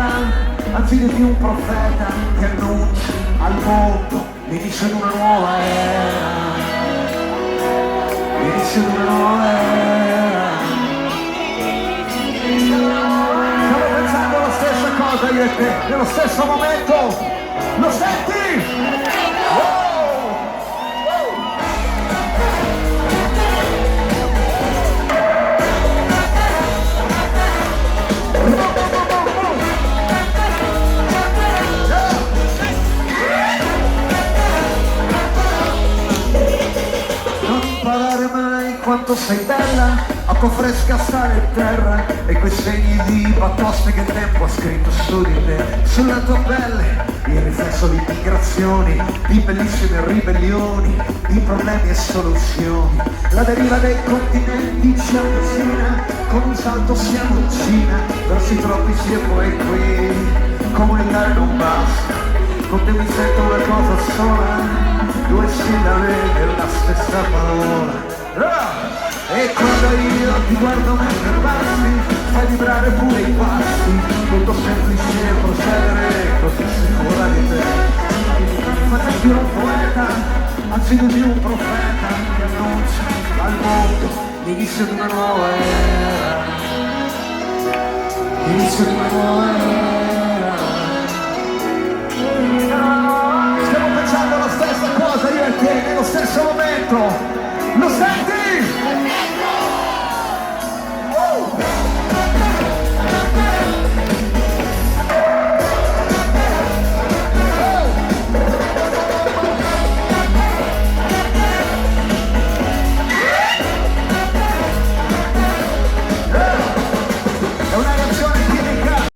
poeta, al figlio di un profeta che annuncia al mondo l'inizio di una nuova era, l'inizio di una nuova era. Stiamo pensando la stessa cosa io e te, nello stesso momento, lo senti? Quanto sei bella, acqua fresca stare in terra e quei segni di batoste che il tempo ha scritto su di te. Sulla tua pelle il riflesso di migrazioni, di bellissime ribellioni, di problemi e soluzioni. La deriva dei continenti ci avvicina, con un salto siamo in Cina, verso i troppici e poi qui. Comunicare non basta, con te mi sento una cosa sola, due sillabe nella stessa parola. E quando io ti guardo mentre passi, fai vibrare pure i passi, tutto semplice procedere così sicura di te. Ma sei più un poeta, al figlio di un profeta che annuncia al mondo l'inizio di una nuova era, l'inizio di una nuova era. Stiamo pensando la stessa cosa io e te nello stesso momento, lo senti?